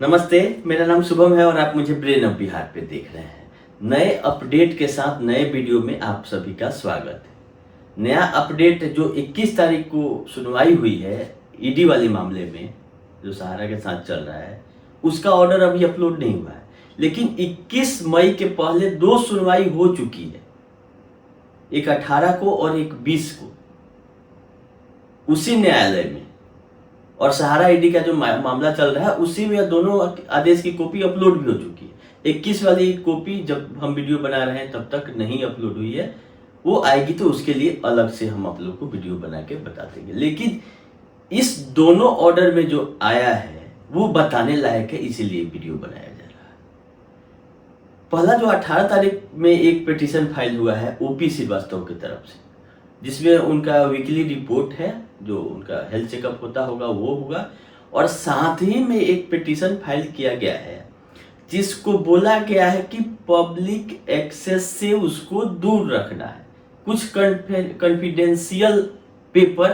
नमस्ते, मेरा नाम शुभम है और आप मुझे ब्रेन ऑफ बिहार पे देख रहे हैं। नए अपडेट के साथ नए वीडियो में आप सभी का स्वागत है। नया अपडेट जो 21 तारीख को सुनवाई हुई है ईडी वाले मामले में, जो सहारा के साथ चल रहा है, उसका ऑर्डर अभी अपलोड नहीं हुआ है। लेकिन 21 मई के पहले 2 सुनवाई हो चुकी है, एक 18 को और एक 20 को, उसी न्यायालय में। और सहारा ईडी का जो मामला चल रहा है उसी में दोनों आदेश की कॉपी अपलोड भी हो चुकी है। 21 वाली कॉपी जब हम वीडियो बना रहे हैं तब तक नहीं अपलोड हुई है, वो आएगी तो उसके लिए अलग से हम आप लोग को वीडियो बना के बता देंगे। लेकिन इस दोनों ऑर्डर में जो आया है वो बताने लायक है, इसीलिए वीडियो बनाया जा रहा है। पहला जो 18 तारीख में एक पिटीशन फाइल हुआ है ओपी श्रीवास्तव की तरफ से, जिसमें उनका वीकली रिपोर्ट है, जो उनका हेल्थ चेकअप होता होगा वो होगा, और साथ ही में एक पिटीशन फाइल किया गया है जिसको बोला गया है कि पब्लिक एक्सेस से उसको दूर रखना है। कुछ कॉन्फिडेंशियल पेपर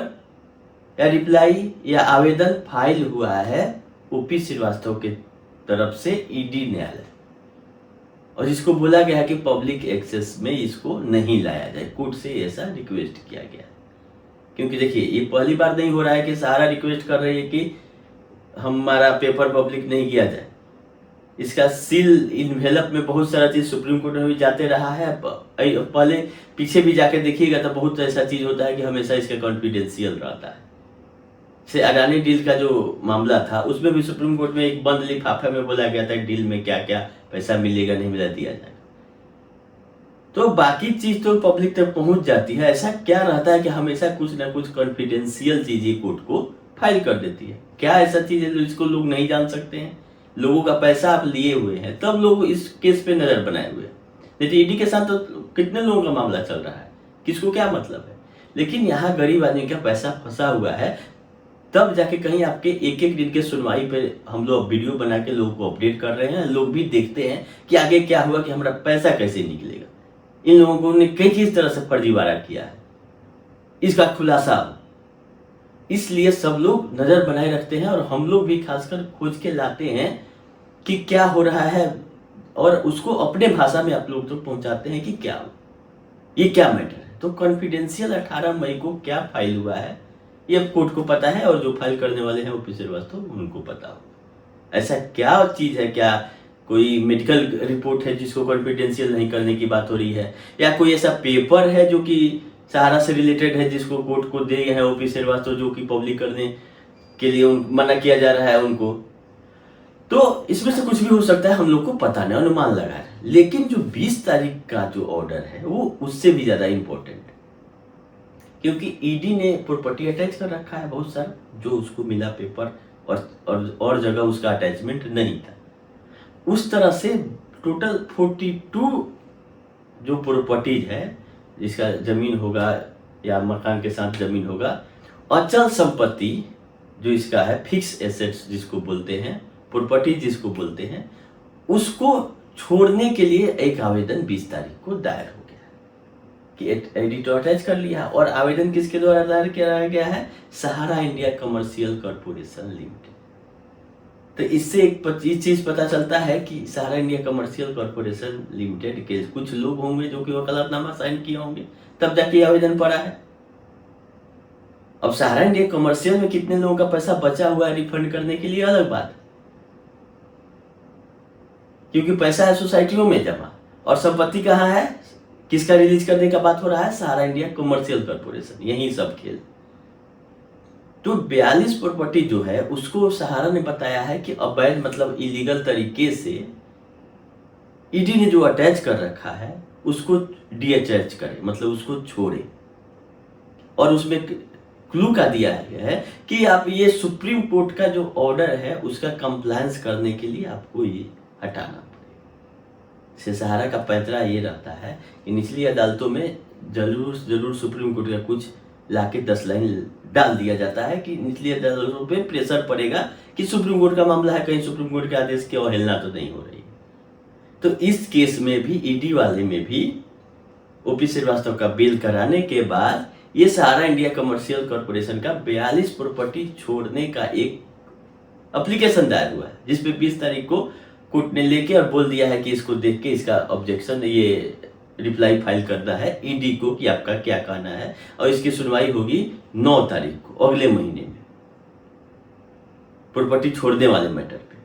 या रिप्लाई या आवेदन फाइल हुआ है ओपी श्रीवास्तव के तरफ से ईडी न्यायालय, और जिसको बोला गया है कि पब्लिक एक्सेस में इसको नहीं लाया जाए। कोर्ट से ऐसा रिक्वेस्ट किया गया है। क्योंकि देखिए, ये पहली बार नहीं हो रहा है कि सहारा रिक्वेस्ट कर रही है कि हमारा पेपर पब्लिक नहीं किया जाए। इसका सील इन्वेलप में बहुत सारा चीज़ सुप्रीम कोर्ट में भी जाते रहा है। पहले पीछे भी जाके देखिएगा तो बहुत ऐसा चीज़ होता है कि हमेशा इसका कॉन्फिडेंशियल रहता है। से अडानी डील का जो मामला था उसमें भी सुप्रीम कोर्ट में एक बंद लिफाफे में बोला गया था डील में क्या क्या पैसा मिलेगा नहीं मिला दिया जाएगा। तो बाकी चीज तो पब्लिक तक पहुंच जाती है। ऐसा क्या रहता है कि हमेशा कुछ ना कुछ कॉन्फिडेंशियल चीजें कोर्ट को फाइल कर देती है। क्या ऐसा चीज है जिसको लोग नहीं जान सकते हैं? लोगों का पैसा आप लिए हुए हैं तब लोग इस केस पे नजर बनाए हुए हैं। नहीं तो ईडी के साथ तो कितने लोगों का मामला चल रहा है, किसको क्या मतलब है। लेकिन यहाँ गरीब आदमी का पैसा फंसा हुआ है, तब जाके कहीं आपके एक एक दिन के सुनवाई पे हम लोग वीडियो बना के लोगों को अपडेट कर रहे हैं। लोग भी देखते हैं कि आगे क्या हुआ, कि हमारा पैसा कैसे निकलेगा। इन लोगों ने कई किस तरह से फर्जीवाड़ा किया है, इसका खुलासा हो। इसलिए सब लोग नजर बनाए रखते हैं और हम लोग भी खासकर खोज के लाते हैं कि क्या हो रहा है, और उसको अपने भाषा में आप लोग तो पहुंचाते हैं कि क्या हो, ये क्या मैटर है। तो कॉन्फिडेंशियल 18 मई को क्या फाइल हुआ है ये कोर्ट को पता है, और जो फाइल करने वाले हैं ओपी श्रीवास्तव उनको पता हो। ऐसा क्या चीज है, क्या कोई मेडिकल रिपोर्ट है जिसको कॉन्फिडेंशियल नहीं करने की बात हो रही है, या कोई ऐसा पेपर है जो कि सहारा से रिलेटेड है जिसको कोर्ट को दे है ओपी श्रीवास्तव, जो कि पब्लिक करने के लिए मना किया जा रहा है उनको। तो इसमें से कुछ भी हो सकता है, हम लोग को पता नहीं, अनुमान लगा है। लेकिन जो 20 तारीख का जो ऑर्डर है वो उससे भी ज्यादा इंपॉर्टेंट है, क्योंकि ईडी ने प्रॉपर्टी अटैच कर रखा है बहुत सारा, जो उसको मिला पेपर, और जगह उसका अटैचमेंट नहीं था। उस तरह से टोटल 42 जो प्रॉपर्टीज है, जिसका जमीन होगा या मकान के साथ जमीन होगा, अचल संपत्ति जो इसका है, फिक्स एसेट्स जिसको बोलते हैं, प्रॉपर्टी जिसको बोलते हैं, उसको छोड़ने के लिए एक आवेदन 20 तारीख को दायर हो गया कि एडिटर अटैच कर लिया। और आवेदन किसके द्वारा दायर किया गया है? सहारा इंडिया कमर्शियल कॉर्पोरेशन लिमिटेड। तो इससे एक चीज पता चलता है कि सहारा इंडिया कमर्शियल कॉर्पोरेशन लिमिटेड के कुछ लोग होंगे जो कि वकालतनामा साइन किए होंगे, तब जाके आवेदन पड़ा है। अब सहारा इंडिया कमर्शियल में कितने लोगों का पैसा बचा हुआ है रिफंड करने के लिए, अलग बात, क्योंकि पैसा है सोसाइटियों में जमा, और संपत्ति कहाँ है, किसका रिलीज करने का बात हो रहा है? सहारा इंडिया कमर्शियल कॉर्पोरेशन। यही सब खेल। तो 42 प्रॉपर्टी जो है उसको सहारा ने बताया है कि अवैध मतलब इलीगल तरीके से ईडी ने जो अटैच कर रखा है उसको डीअटैच करे, मतलब उसको छोड़े। और उसमें क्लू का दिया है कि आप ये सुप्रीम कोर्ट का जो ऑर्डर है उसका कंप्लायंस करने के लिए आपको ये हटाना पड़ेगा। से सहारा का पैंतरा ये रहता है कि निचली अदालतों में जरूर सुप्रीम कोर्ट का कुछ लाके 10 लाइन डाल दिया जाता है कि निचली अदालतों पे प्रेशर पड़ेगा कि सुप्रीम कोर्ट का मामला है, कहीं सुप्रीम कोर्ट के आदेश की अवहेलना तो नहीं हो रही। तो इस केस में भी ईडी वाले में भी ओपी श्रीवास्तव का बेल कराने के बाद ये सहारा इंडिया कमर्शियल कॉर्पोरेशन का 42 प्रॉपर्टी छोड़ने का एक एप्लीकेशन दायर हुआ है जिसपे 20 तारीख को कोर्ट ने लेके और बोल दिया है कि इसको देख के इसका ऑब्जेक्शन ये रिप्लाई फाइल करना है ईडी को कि आपका क्या कहना है, और इसकी सुनवाई होगी 9 तारीख को अगले महीने में प्रॉपर्टी छोड़ने वाले मैटर पे।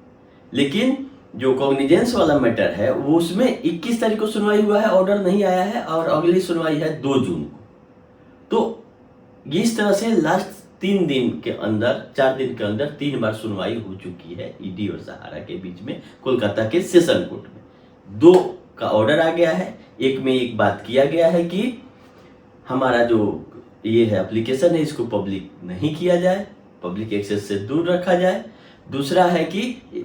लेकिन जो कॉग्निजेंस वाला मैटर है वो उसमें 21 तारीख को सुनवाई हुआ है, ऑर्डर नहीं आया है और अगली सुनवाई है 2 जून को। तो इस तरह से लास्ट 3 दिन के अंदर 4 दिन के अंदर 3 बार सुनवाई हो चुकी है ईडी और सहारा के बीच में कोलकाता के सेशन कोर्ट में। 2 का ऑर्डर आ गया है, एक में एक बात किया गया है कि हमारा जो ये है एप्लीकेशन है इसको पब्लिक नहीं किया जाए, पब्लिक एक्सेस से दूर रखा जाए। दूसरा है कि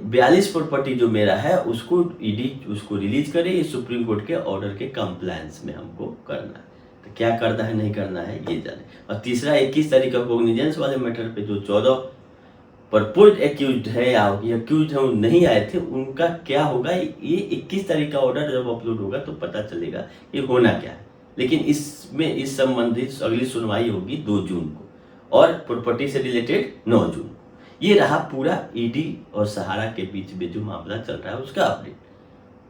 42 प्रॉपर्टी जो मेरा है उसको ईडी उसको रिलीज करे, ये सुप्रीम कोर्ट के ऑर्डर के कंप्लायंस में हमको करना है। तो क्या करना है नहीं करना है ये जाने। और तीसरा 21 तारीख का कॉग्निजेंस वाले मैटर पे जो 14 परपोज एक्यूज है या एक्यूज है वो नहीं आए थे, उनका क्या होगा ये 21 तारीख का ऑर्डर जब अपलोड होगा तो पता चलेगा ये होना क्या है। लेकिन इसमें इस संबंधित अगली सुनवाई होगी 2 जून को और प्रॉपर्टी से रिलेटेड 9 जून को। ये रहा पूरा ईडी और सहारा के बीच में जो मामला चल रहा है उसका अपडेट।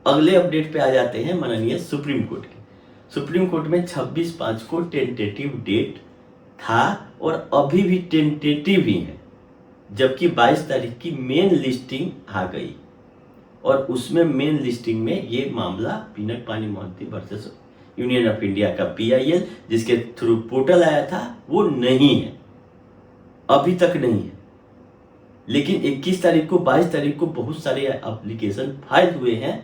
अगले अपडेट पे आ जाते हैं माननीय सुप्रीम कोर्ट के। सुप्रीम कोर्ट में 26/5 को टेंटेटिव डेट था और अभी भी टेंटेटिव ही है, जबकि 22 तारीख की मेन लिस्टिंग आ गई और उसमें मेन लिस्टिंग में ये मामला पिनक पानी Mohanty versus union of India का PIL जिसके थ्रू पोर्टल आया था वो नहीं है, अभी तक नहीं है। लेकिन 21 तारीख को 22 तारीख को बहुत सारे एप्लीकेशन फाइल हुए हैं।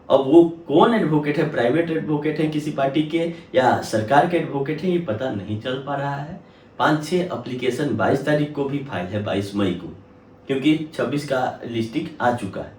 अब वो कौन एडवोकेट है, प्राइवेट एडवोकेट है किसी पार्टी के या सरकार के एडवोकेट है, ये पता नहीं चल पा रहा है। 5-6 एप्लीकेशन 22 तारीख को भी फाइल है 22 मई को, क्योंकि 26 का लिस्टिंग आ चुका है।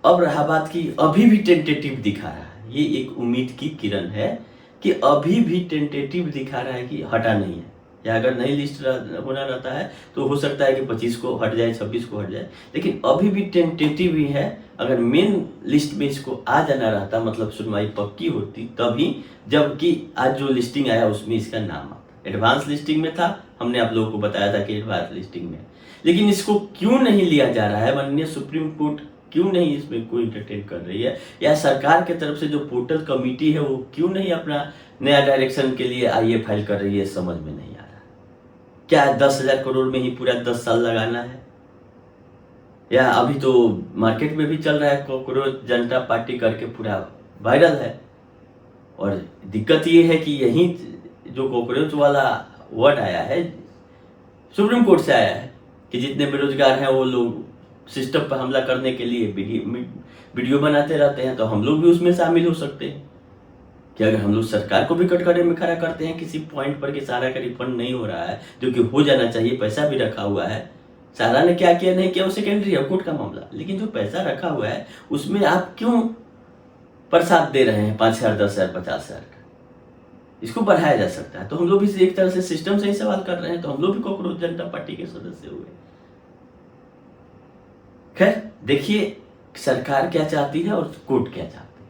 अब रहा बात की अभी भी टेंटेटिव दिखा रहा है, ये एक उम्मीद की किरण है कि अभी भी टेंटेटिव दिखा रहा है कि हटा नहीं है, या अगर नई लिस्ट होना रहता है तो हो सकता है कि 25 को हट जाए 26 को हट जाए, लेकिन अभी भी टेंटेटिव ही है। अगर मेन लिस्ट में इसको आ जाना रहता मतलब सुनवाई पक्की होती तभी, जबकि आज जो लिस्टिंग आया उसमें इसका नाम आता। एडवांस लिस्टिंग में था, हमने आप लोगों को बताया था कि एडवांस लिस्टिंग में, लेकिन इसको क्यों नहीं लिया जा रहा है, माननीय सुप्रीम कोर्ट क्यों नहीं इसमें कोई इंटरटेन कर रही है, या सरकार के तरफ से जो पोर्टल कमेटी है वो क्यों नहीं अपना नया डायरेक्शन के लिए आईए फाइल कर रही है, समझ में नहीं आ रहा। क्या 10,000 करोड़ में ही पूरा 10 साल लगाना है, या अभी तो मार्केट में भी चल रहा है कॉकरोच जनता पार्टी करके पूरा वायरल है। और दिक्कत ये है कि यही जो कॉकरोच वाला वर्ड आया है सुप्रीम कोर्ट से आया है कि जितने बेरोजगार हैं वो लोग सिस्टम पर हमला करने के लिए वीडियो बनाते रहते हैं, तो हम लोग भी उसमें शामिल हो सकते हैं कि अगर हम लोग सरकार को भी कटघरे में खड़ा करते हैं किसी पॉइंट पर कि सहारा का रिफंड नहीं हो रहा है, जो कि हो जाना चाहिए, पैसा भी रखा हुआ है। सहारा ने क्या किया नहीं किया वो सेकेंडरी है, कोर्ट का मामला, लेकिन जो पैसा रखा हुआ है उसमें आप क्यों प्रसाद दे रहे हैं 5,000, 10,000, 50,000 का, इसको बढ़ाया जा सकता है। तो हम लोग भी एक तरह से सिस्टम से ही सवाल कर रहे हैं, तो हम लोग भी कॉकरोच जनता पार्टी के सदस्य हुए। खैर देखिए सरकार क्या चाहती है और कोर्ट क्या चाहती है,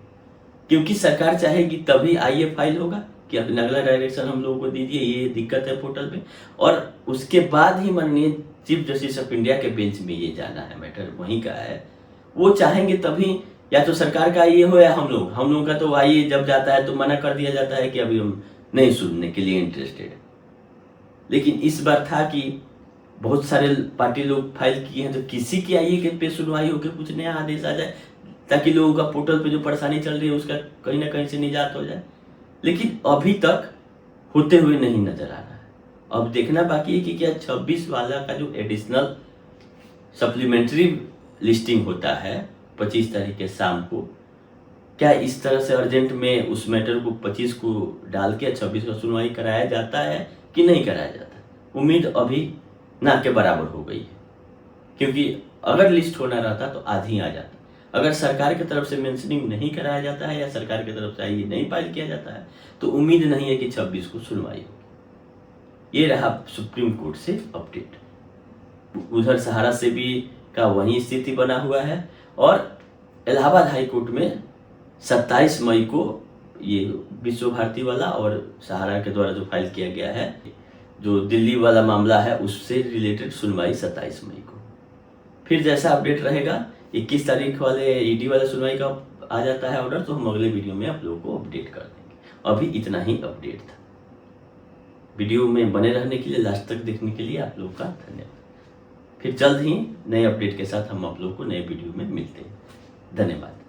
क्योंकि सरकार चाहेगी तभी आईए फाइल होगा कि अपना अगला डायरेक्शन हम लोगों को दीजिए, ये दिक्कत है पोर्टल में, और उसके बाद ही माननीय चीफ जस्टिस ऑफ इंडिया के बेंच में ये जाना है, मैटर वहीं का है। वो चाहेंगे तभी, या तो सरकार का आईए हो या हम लोगों का तो आईए जब जाता है तो मना कर दिया जाता है कि अभी हम नहीं सुनने के लिए इंटरेस्टेड है। लेकिन इस बार था कि बहुत सारे पार्टी लोग फाइल किए हैं, तो किसी की आईए के पे सुनवाई होकर कुछ नया आदेश आ जाए ताकि लोगों का पोर्टल पे जो परेशानी चल रही है उसका कहीं ना कहीं से निजात हो जाए। लेकिन अभी तक होते हुए नहीं नजर आ रहा है। अब देखना बाकी है कि क्या 26 वाला का जो एडिशनल सप्लीमेंट्री लिस्टिंग होता है 25 तारीख के शाम को, क्या इस तरह से अर्जेंट में उस मैटर को 25 को डाल के 26 का सुनवाई कराया जाता है कि नहीं कराया जाता। उम्मीद अभी ना के बराबर हो गई है, क्योंकि अगर लिस्ट होना रहता तो आधी आ जाता। अगर सरकार की तरफ से मेंशनिंग नहीं कराया जाता है या सरकार की तरफ से ये नहीं फाइल किया जाता है तो उम्मीद नहीं है कि 26 को सुनवाई होगी। ये रहा सुप्रीम कोर्ट से अपडेट। उधर सहारा से भी का वही स्थिति बना हुआ है, और इलाहाबाद हाई कोर्ट में 27 मई को ये विश्व भारती वाला और सहारा के द्वारा जो फाइल किया गया है जो दिल्ली वाला मामला है उससे रिलेटेड सुनवाई 27 मई को। फिर जैसा अपडेट रहेगा, 21 तारीख वाले ईडी वाले सुनवाई का आ जाता है ऑर्डर, तो हम अगले वीडियो में आप लोगों को अपडेट कर देंगे। अभी इतना ही अपडेट था। वीडियो में बने रहने के लिए, लास्ट तक देखने के लिए आप लोगों का धन्यवाद। फिर जल्द ही नए अपडेट के साथ हम आप लोगों को नए वीडियो में मिलते हैं। धन्यवाद।